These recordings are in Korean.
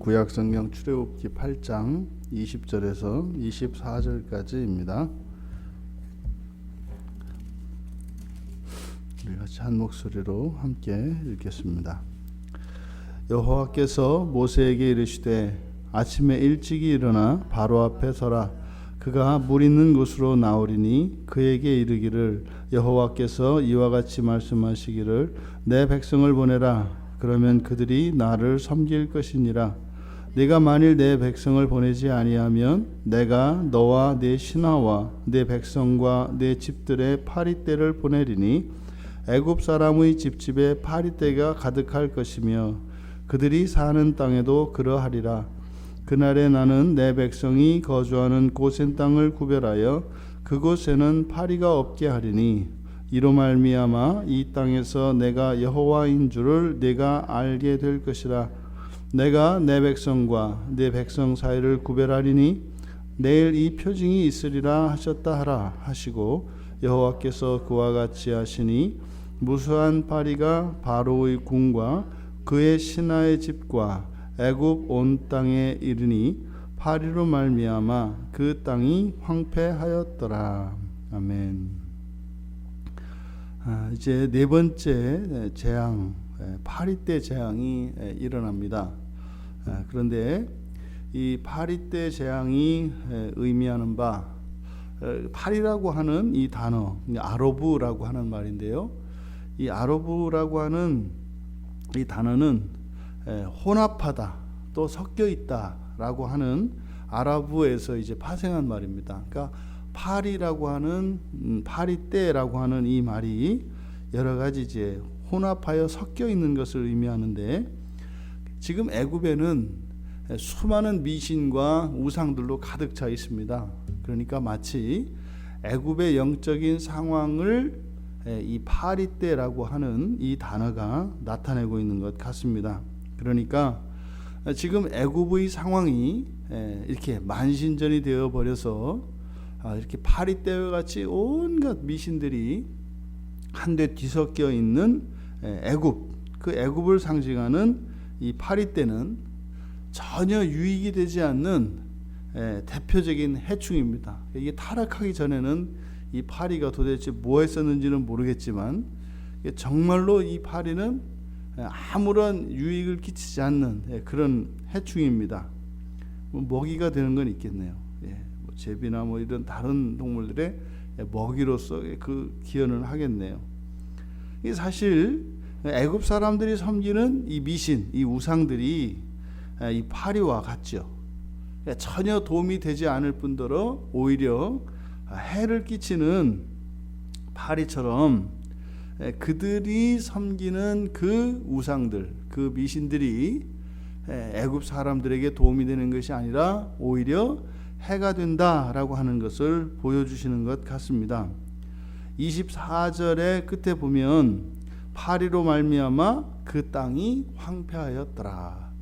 구약성경 출애굽기 8장 20절에서 24절까지입니다. 우리 같이 한 목소리로 함께 읽겠습니다. 여호와께서 모세에게 이르시되 아침에 일찍이 일어나 바로 앞에 서라. 그가 물 있는 곳으로 나오리니 그에게 이르기를 여호와께서 이와 같이 말씀하시기를 내 백성을 보내라. 그러면 그들이 나를 섬길 것이니라. 네가 만일 내 백성을 보내지 아니하면 내가 너와 네 신하와 네 백성과 네 집들의 파리떼를 보내리니 애굽 사람의 집집에 파리떼가 가득할 것이며 그들이 사는 땅에도 그러하리라. 그날에 나는 내 백성이 거주하는 고센 땅을 구별하여 그곳에는 파리가 없게 하리니 이로 말미암아 이 땅에서 내가 여호와인 줄을 네가 알게 될 것이라. 내가 내 백성과 네 백성 사이를 구별하리니 내일 이 표징이 있으리라 하셨다 하라 하시고 여호와께서 그와 같이 하시니 무수한 파리가 바로의 궁과 그의 신하의 집과 애굽 온 땅에 이르니 파리로 말미암아 그 땅이 황폐하였더라. 아멘. 이제 네 번째 재앙, 파리떼 재앙이 일어납니다. 그런데 이 파리떼 재앙이 의미하는 바, 파리라고 하는 이 단어, 아로브라고 하는 말인데요. 이 아로브라고 하는 이 단어는 혼합하다, 또 섞여 있다라고 하는 아랍어에서 이제 파생한 말입니다. 그러니까 파리라고 하는 파리떼라고 하는 이 말이 여러 가지 이제 혼합하여 섞여 있는 것을 의미하는데 지금 애굽에는 수많은 미신과 우상들로 가득 차 있습니다. 그러니까 마치 애굽의 영적인 상황을 이 파리떼라고 하는 이 단어가 나타내고 있는 것 같습니다. 그러니까 지금 애굽의 상황이 이렇게 만신전이 되어 버려서 이렇게 파리떼와 같이 온갖 미신들이 한데 뒤섞여 있는 애굽, 그 애굽을 상징하는 이 파리떼는 전혀 유익이 되지 않는 대표적인 해충입니다. 이게 타락하기 전에는 이 파리가 도대체 뭐 했었는지는 모르겠지만 정말로 이 파리는 아무런 유익을 끼치지 않는 그런 해충입니다. 먹이가 되는 건 있겠네요. 제비나 뭐 이런 다른 동물들의 먹이로서 그 기여는 하겠네요. 이 사실 애굽 사람들이 섬기는 이 미신, 이 우상들이 이 파리와 같죠. 전혀 도움이 되지 않을 뿐더러 오히려 해를 끼치는 파리처럼 그들이 섬기는 그 우상들, 그 미신들이 애굽 사람들에게 도움이 되는 것이 아니라 오히려 해가 된다라고 하는 것을 보여주시는 것 같습니다. 24절의 끝에 보면 파리로 말미암아 그 땅이 황폐하였더라.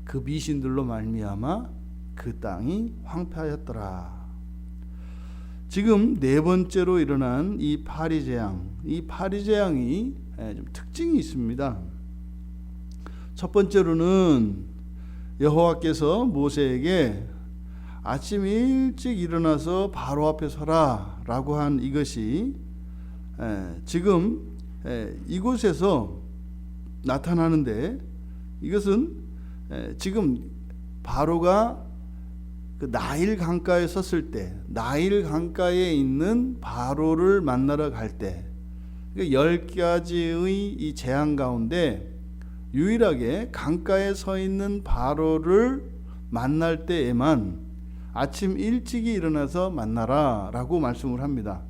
그 미신들로 말미암아 그 땅이 황폐하였더라. 지금 네 번째로 일어난 이 파리 재앙, 이 파리 재앙이 좀 특징이 있습니다. 첫 번째로는 여호와께서 모세에게 아침 일찍 일어나서 바로 앞에 서라 라고 한 이것이 지금 이곳에서 나타나는데 이것은 지금 바로가 그 나일 강가에 섰을 때 나일 강가에 있는 바로를 만나러 갈 때 10가지의 이 재앙 가운데 유일하게 강가에 서 있는 바로를 만날 때에만 아침 일찍이 일어나서 만나라 라고 말씀을 합니다.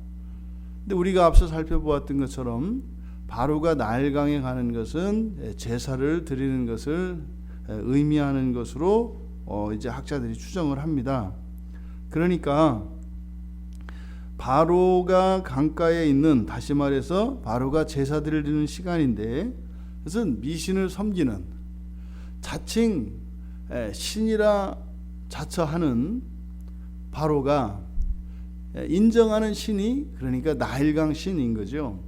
근데 우리가 앞서 살펴보았던 것처럼 바로가 나일강에 가는 것은 제사를 드리는 것을 의미하는 것으로 이제 학자들이 추정을 합니다. 그러니까 바로가 강가에 있는, 다시 말해서 바로가 제사 드리는 시간인데 그것은 미신을 섬기는 자칭 신이라 자처하는 바로가 인정하는 신이 그러니까 나일강 신인 거죠.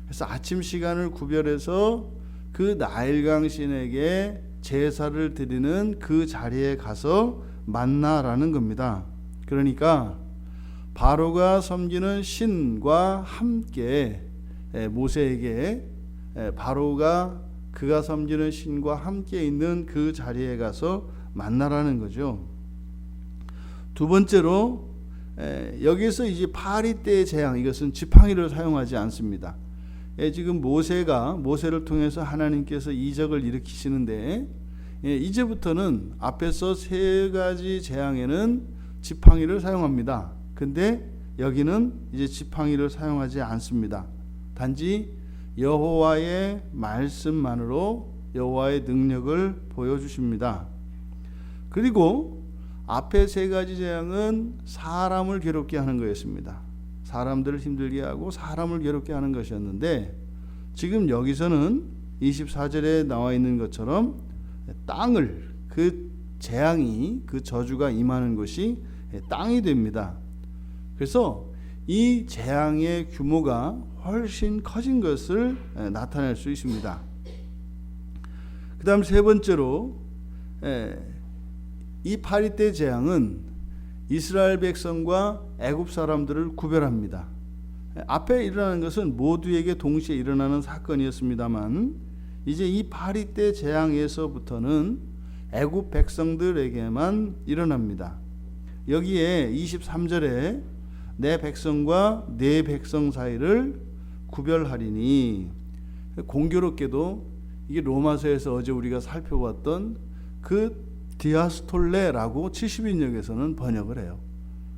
그래서 아침 시간을 구별해서 그 나일강 신에게 제사를 드리는 그 자리에 가서 만나라는 겁니다. 그러니까 바로가 섬기는 신과 함께 모세에게 바로가 그가 섬기는 신과 함께 있는 그 자리에 가서 만나라는 거죠. 두 번째로 여기서 이제 파리떼의 재앙, 이것은 지팡이를 사용하지 않습니다. 지금 모세를 통해서 하나님께서 이적을 일으키시는데 이제부터는 앞에서 세 가지 재앙에는 지팡이를 사용합니다. 근데 여기는 이제 지팡이를 사용하지 않습니다. 단지 여호와의 말씀만으로 여호와의 능력을 보여주십니다. 그리고 앞에 세 가지 재앙은 사람을 괴롭게 하는 거였습니다. 사람들을 힘들게 하고 사람을 괴롭게 하는 것이었는데 지금 여기서는 24절에 나와 있는 것처럼 땅을, 그 재앙이, 그 저주가 임하는 것이 땅이 됩니다. 그래서 이 재앙의 규모가 훨씬 커진 것을 나타낼 수 있습니다. 그 다음 세 번째로 이 파리떼 재앙은 이스라엘 백성과 애굽 사람들을 구별합니다. 앞에 일어나는 것은 모두에게 동시에 일어나는 사건이었습니다만 이제 이 파리떼 재앙에서부터는 애굽 백성들에게만 일어납니다. 여기에 23절에 내 백성과 내 백성 사이를 구별하리니, 공교롭게도 이게 로마서에서 어제 우리가 살펴봤던 그 디아스톨레라고 70인역에서는 번역을 해요.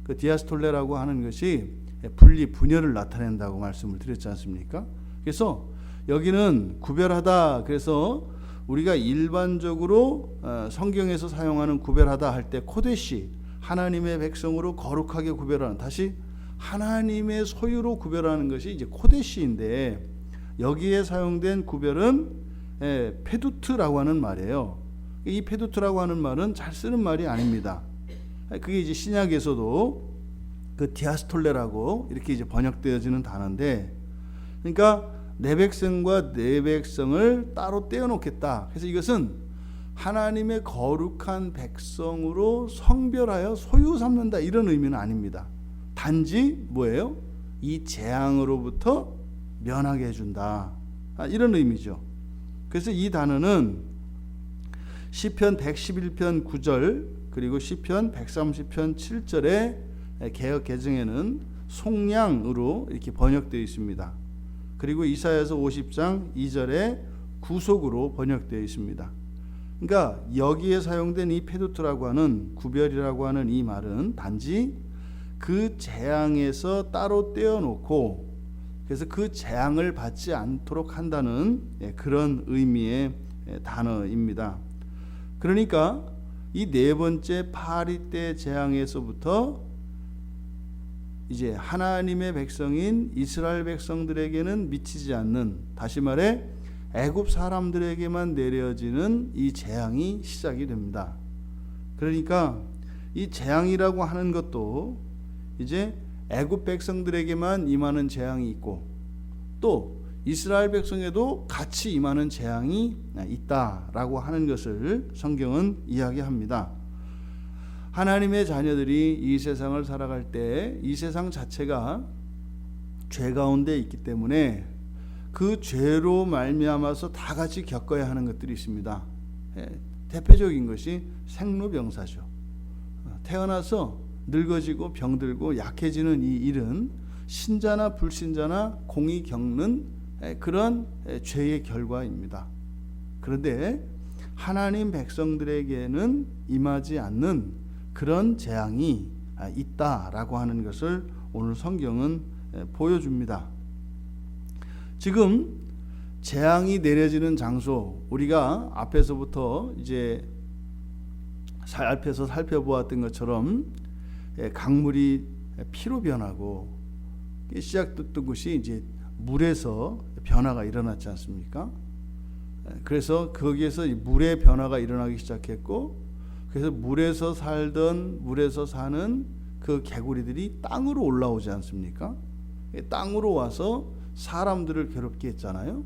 그 디아스톨레라고 하는 것이 분리, 분열을 나타낸다고 말씀을 드렸지 않습니까? 그래서 여기는 구별하다, 그래서 우리가 일반적으로 성경에서 사용하는 구별하다 할 때 코데시, 하나님의 백성으로 거룩하게 구별하는, 다시 하나님의 소유로 구별하는 것이 이제 코데시인데 여기에 사용된 구별은 페두트라고 하는 말이에요. 이 페두트라고 하는 말은 잘 쓰는 말이 아닙니다. 그게 이제 신약에서도 그 디아스톨레라고 이렇게 이제 번역되어지는 단어인데, 그러니까 내 백성과 내 백성을 따로 떼어놓겠다. 그래서 이것은 하나님의 거룩한 백성으로 성별하여 소유 삼는다, 이런 의미는 아닙니다. 단지 뭐예요? 이 재앙으로부터 면하게 해준다, 이런 의미죠. 그래서 이 단어는 시편 111편 9절 그리고 시편 130편 7절의 개역 개정에는 속량으로 이렇게 번역되어 있습니다. 그리고 이사야서 50장 2절에 구속으로 번역되어 있습니다. 그러니까 여기에 사용된 이 페두트라고 하는, 구별이라고 하는 이 말은 단지 그 재앙에서 따로 떼어놓고 그래서 그 재앙을 받지 않도록 한다는 그런 의미의 단어입니다. 그러니까 이 네 번째 파리떼 재앙에서부터 이제 하나님의 백성인 이스라엘 백성들에게는 미치지 않는, 다시 말해 애굽 사람들에게만 내려지는 이 재앙이 시작이 됩니다. 그러니까 이 재앙이라고 하는 것도 이제 애굽 백성들에게만 임하는 재앙이 있고 또 이스라엘 백성에도 같이 임하는 재앙이 있다라고 하는 것을 성경은 이야기합니다. 하나님의 자녀들이 이 세상을 살아갈 때 이 세상 자체가 죄 가운데 있기 때문에 그 죄로 말미암아서 다 같이 겪어야 하는 것들이 있습니다. 대표적인 것이 생로병사죠. 태어나서 늙어지고 병들고 약해지는 이 일은 신자나 불신자나 공이 겪는 그런 죄의 결과입니다. 그런데 하나님 백성들에게는 임하지 않는 그런 재앙이 있다라고 하는 것을 오늘 성경은 보여줍니다. 지금 재앙이 내려지는 장소, 우리가 앞에서부터 이제 앞에서 살펴보았던 것처럼 강물이 피로 변하고 시작됐던 것이 이제 물에서 변화가 일어났지 않습니까? 그래서 거기에서 물의 변화가 일어나기 시작했고, 그래서 물에서 사는 그 개구리들이 땅으로 올라오지 않습니까? 땅으로 와서 사람들을 괴롭게 했잖아요.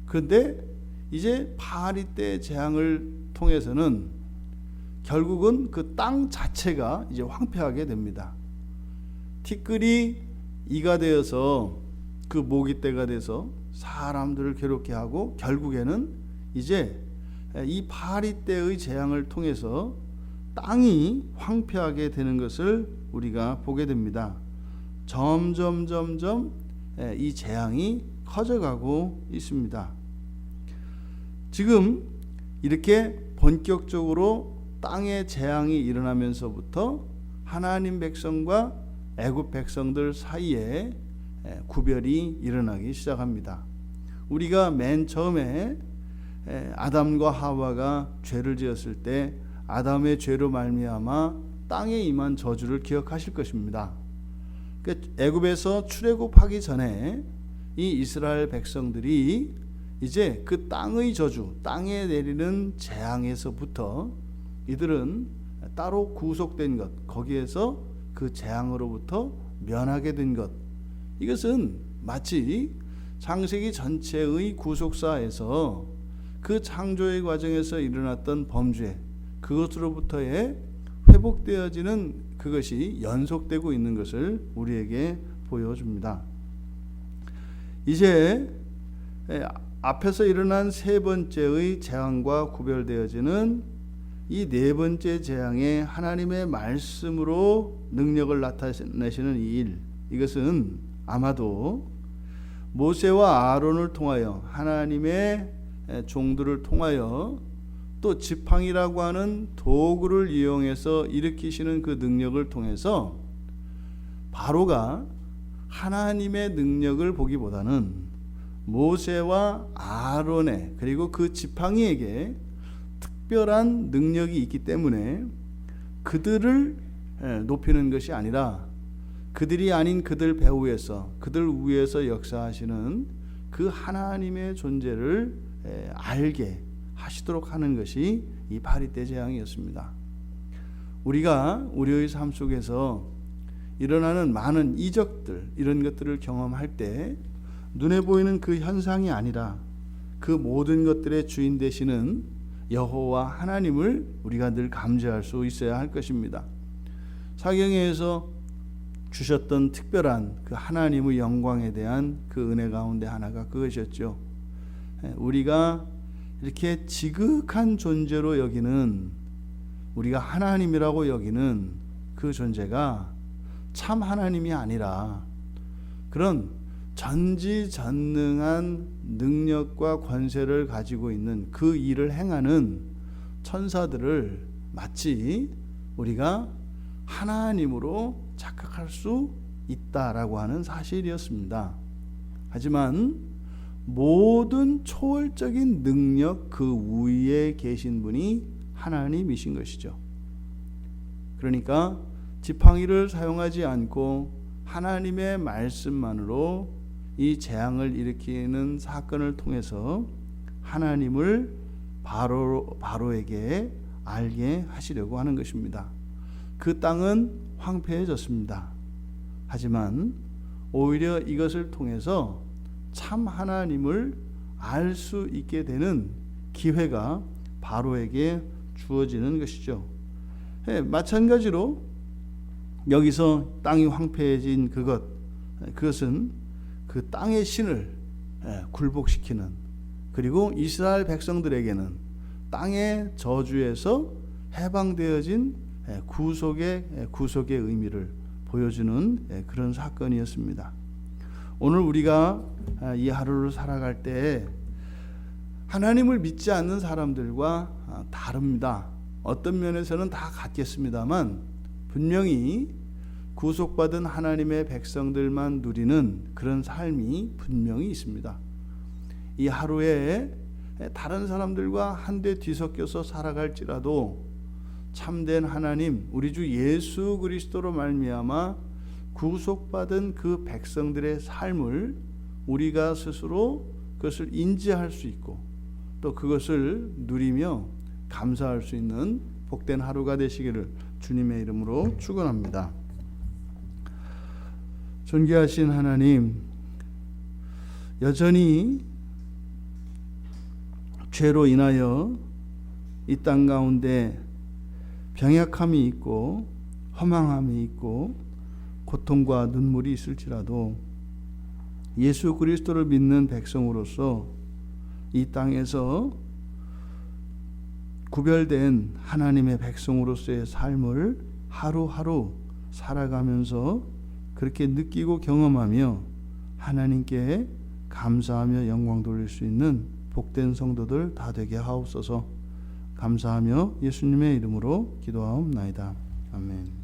그런데 이제 파리 때 재앙을 통해서는 결국은 그 땅 자체가 이제 황폐하게 됩니다. 티끌이 이가 되어서 그 모기 떼가 돼서 사람들을 괴롭게 하고 결국에는 이제 이 파리 때의 재앙을 통해서 땅이 황폐하게 되는 것을 우리가 보게 됩니다. 점점 이 재앙이 커져가고 있습니다. 지금 이렇게 본격적으로 땅에 재앙이 일어나면서부터 하나님 백성과 애굽 백성들 사이에 구별이 일어나기 시작합니다. 우리가 맨 처음에 아담과 하와가 죄를 지었을 때 아담의 죄로 말미암아 땅에 임한 저주를 기억하실 것입니다. 애굽에서 출애굽하기 전에 이 이스라엘 백성들이 이제 그 땅의 저주, 땅에 내리는 재앙에서부터 이들은 따로 구속된 것, 거기에서 그 재앙으로부터 면하게 된 것, 이것은 마치 창세기 전체의 구속사에서 그 창조의 과정에서 일어났던 범죄, 그것으로부터의 회복되어지는 그것이 연속되고 있는 것을 우리에게 보여줍니다. 이제 앞에서 일어난 세 번째의 재앙과 구별되어지는 이 네 번째 재앙에 하나님의 말씀으로 능력을 나타내시는 이 일, 이것은 아마도 모세와 아론을 통하여 하나님의 종들을 통하여 또 지팡이라고 하는 도구를 이용해서 일으키시는 그 능력을 통해서 바로가 하나님의 능력을 보기보다는 모세와 아론의 그리고 그 지팡이에게 특별한 능력이 있기 때문에 그들을 높이는 것이 아니라 그들이 아닌 그들 배후에서 그들 위에서 역사하시는 그 하나님의 존재를 알게 하시도록 하는 것이 이 파리떼 재앙이었습니다. 우리가 우리의 삶 속에서 일어나는 많은 이적들, 이런 것들을 경험할 때 눈에 보이는 그 현상이 아니라 그 모든 것들의 주인 되시는 여호와 하나님을 우리가 늘 감지할 수 있어야 할 것입니다. 사경에서 주셨던 특별한 그 하나님의 영광에 대한 그 은혜 가운데 하나가 그것이었죠. 우리가 이렇게 지극한 존재로 여기는, 우리가 하나님이라고 여기는 그 존재가 참 하나님이 아니라 그런 전지전능한 능력과 권세를 가지고 있는 그 일을 행하는 천사들을 마치 우리가 하나님으로 착각할 수 있다라고 하는 사실이었습니다. 하지만 모든 초월적인 능력 그 위에 계신 분이 하나님이신 것이죠. 그러니까 지팡이를 사용하지 않고 하나님의 말씀만으로 이 재앙을 일으키는 사건을 통해서 하나님을 바로에게 알게 하시려고 하는 것입니다. 그 땅은 황폐해졌습니다. 하지만 오히려 이것을 통해서 참 하나님을 알 수 있게 되는 기회가 바로에게 주어지는 것이죠. 마찬가지로 여기서 땅이 황폐해진 그것은 그 땅의 신을 굴복시키는, 그리고 이스라엘 백성들에게는 땅의 저주에서 해방되어진 구속의 의미를 보여주는 그런 사건이었습니다. 오늘 우리가 이 하루를 살아갈 때 하나님을 믿지 않는 사람들과 다릅니다. 어떤 면에서는 다 같겠습니다만 분명히 구속받은 하나님의 백성들만 누리는 그런 삶이 분명히 있습니다. 이 하루에 다른 사람들과 한데 뒤섞여서 살아갈지라도 참된 하나님, 우리 주 예수 그리스도로 말미암아 구속받은 그 백성들의 삶을 우리가 스스로 그것을 인지할 수 있고 또 그것을 누리며 감사할 수 있는 복된 하루가 되시기를 주님의 이름으로 축원합니다. 존귀하신 하나님, 여전히 죄로 인하여 이 땅 가운데 병약함이 있고 허망함이 있고 고통과 눈물이 있을지라도 예수 그리스도를 믿는 백성으로서 이 땅에서 구별된 하나님의 백성으로서의 삶을 하루하루 살아가면서 그렇게 느끼고 경험하며 하나님께 감사하며 영광 돌릴 수 있는 복된 성도들 다 되게 하옵소서. 감사하며 예수님의 이름으로 기도하옵나이다. 아멘.